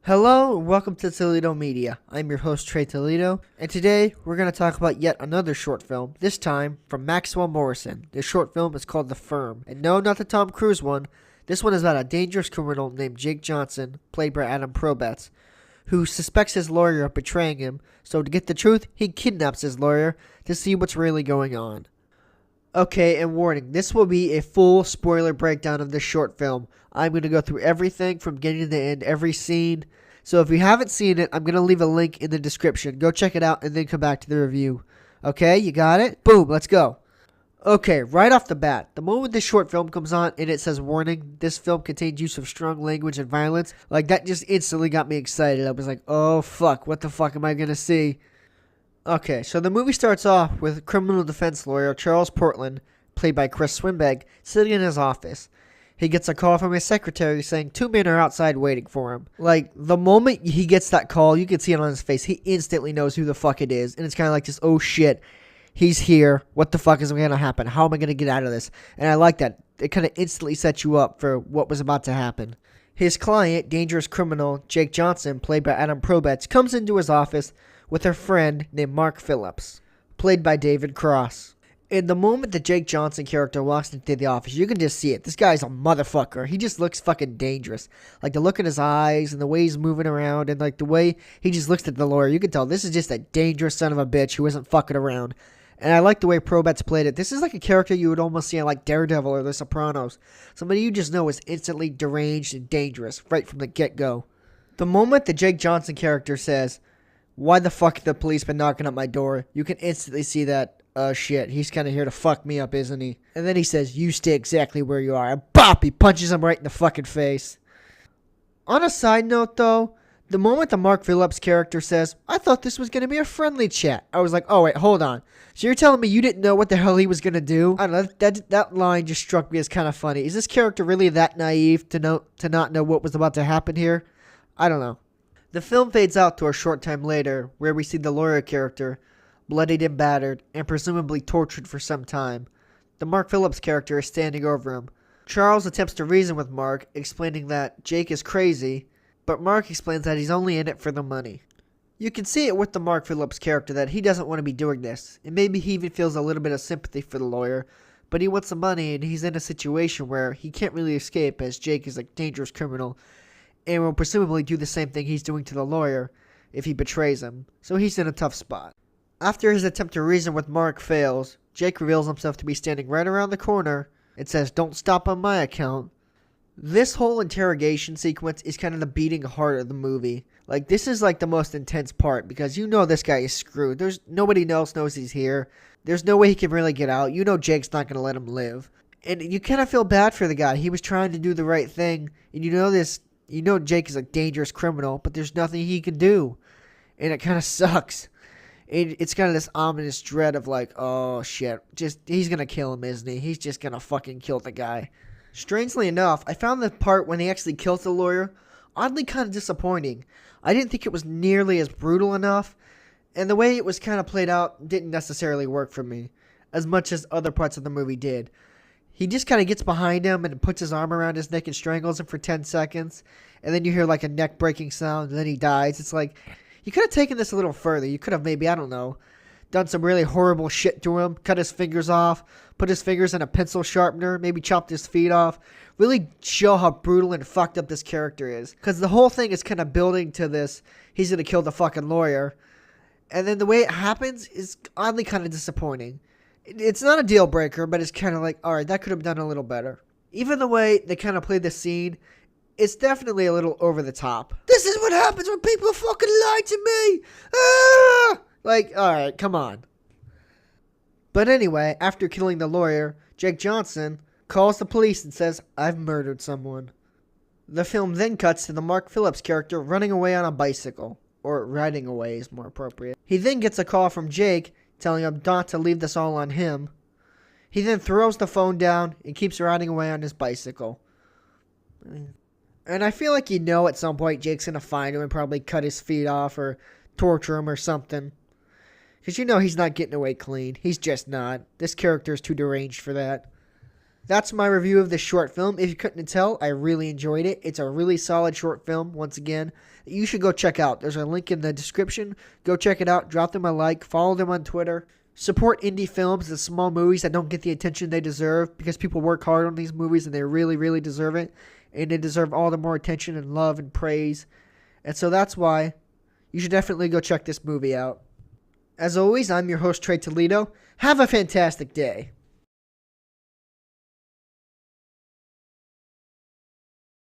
Hello and welcome to Toledo Media. I'm your host Trey Toledo, and today we're going to talk about yet another short film, this time from Maxwell Morrison. This short film is called The Firm, and no, not the Tom Cruise one. This one is about a dangerous criminal named Jake Johnson, played by Adam Probetz, who suspects his lawyer of betraying him, so to get the truth, he kidnaps his lawyer to see what's really going on. Okay, and warning, this will be a full spoiler breakdown of this short film. I'm going to go through everything from beginning to end, every scene. So if you haven't seen it, I'm going to leave a link in the description. Go check it out and then come back to the review. Okay, you got it? Boom, let's go. Okay, right off the bat, the moment this short film comes on and it says warning, this film contains use of strong language and violence, like that just instantly got me excited. I was like, oh fuck, what the fuck am I going to see? Okay, so the movie starts off with criminal defense lawyer Charles Portland, played by Chris Swinbeck, sitting in his office. He gets a call from his secretary saying 2 men are outside waiting for him. Like, the moment he gets that call, you can see it on his face. He instantly knows who the fuck it is. And it's kind of like this, oh shit, he's here. What the fuck is going to happen? How am I going to get out of this? And I like that. It kind of instantly sets you up for what was about to happen. His client, dangerous criminal Jake Johnson, played by Adam Probetz, comes into his office with a friend named Mark Phillips, played by David Cross. In the moment the Jake Johnson character walks into the office, you can just see it. This guy's a motherfucker. He just looks fucking dangerous. Like the look in his eyes and the way he's moving around and like the way he just looks at the lawyer. You can tell this is just a dangerous son of a bitch who isn't fucking around. And I like the way Probetz played it. This is like a character you would almost see on like Daredevil or The Sopranos. Somebody you just know is instantly deranged and dangerous right from the get-go. The moment the Jake Johnson character says, "Why the fuck have the police been knocking at my door?" you can instantly see that, shit, he's kind of here to fuck me up, isn't he? And then he says, "You stay exactly where you are." And bop, he punches him right in the fucking face. On a side note, though, the moment the Mark Phillips character says, "I thought this was going to be a friendly chat," I was like, oh, wait, hold on. So you're telling me you didn't know what the hell he was going to do? I don't know, that line just struck me as kind of funny. Is this character really that naive to not know what was about to happen here? I don't know. The film fades out to a short time later, where we see the lawyer character, bloodied and battered, and presumably tortured for some time. The Mark Phillips character is standing over him. Charles attempts to reason with Mark, explaining that Jake is crazy, but Mark explains that he's only in it for the money. You can see it with the Mark Phillips character that he doesn't want to be doing this, and maybe he even feels a little bit of sympathy for the lawyer, but he wants the money and he's in a situation where he can't really escape as Jake is a dangerous criminal and will presumably do the same thing he's doing to the lawyer if he betrays him, so he's in a tough spot. After his attempt to reason with Mark fails, Jake reveals himself to be standing right around the corner and says, "Don't stop on my account." This whole interrogation sequence is kind of the beating heart of the movie. Like, this is like the most intense part because you know this guy is screwed. There's nobody else knows he's here. There's no way he can really get out. You know Jake's not going to let him live. And you kind of feel bad for the guy. He was trying to do the right thing. And you know Jake is a dangerous criminal, but there's nothing he can do. And it kind of sucks. It's kind of this ominous dread of like, oh shit, he's going to kill him, isn't he? He's just going to fucking kill the guy. Strangely enough, I found the part when he actually kills the lawyer oddly kind of disappointing. I didn't think it was nearly as brutal enough, and the way it was kind of played out didn't necessarily work for me, as much as other parts of the movie did. He just kind of gets behind him and puts his arm around his neck and strangles him for 10 seconds, and then you hear like a neck-breaking sound, and then he dies. It's like, you could have taken this a little further. You could have maybe, I don't know, done some really horrible shit to him, cut his fingers off, put his fingers in a pencil sharpener, maybe chopped his feet off. Really show how brutal and fucked up this character is. Because the whole thing is kind of building to this, he's going to kill the fucking lawyer. And then the way it happens is oddly kind of disappointing. It's not a deal breaker, but it's kind of like, alright, that could have done a little better. Even the way they kind of play the scene, it's definitely a little over the top. This is what happens when people fucking lie to me! Ah! Like, alright, come on. But anyway, after killing the lawyer, Jake Johnson calls the police and says, "I've murdered someone." The film then cuts to the Mark Phillips character running away on a bicycle. Or riding away is more appropriate. He then gets a call from Jake telling him not to leave this all on him. He then throws the phone down and keeps riding away on his bicycle. And I feel like at some point Jake's going to find him and probably cut his feet off or torture him or something. Because he's not getting away clean. He's just not. This character is too deranged for that. that's my review of this short film. If you couldn't tell, I really enjoyed it. It's a really solid short film, once again. You should go check out. There's a link in the description. Go check it out. Drop them a like. Follow them on Twitter. Support indie films, the small movies that don't get the attention they deserve, because people work hard on these movies and they really, really deserve it. And they deserve all the more attention and love and praise. And so that's why you should definitely go check this movie out. As always, I'm your host, Trey Toledo. Have a fantastic day.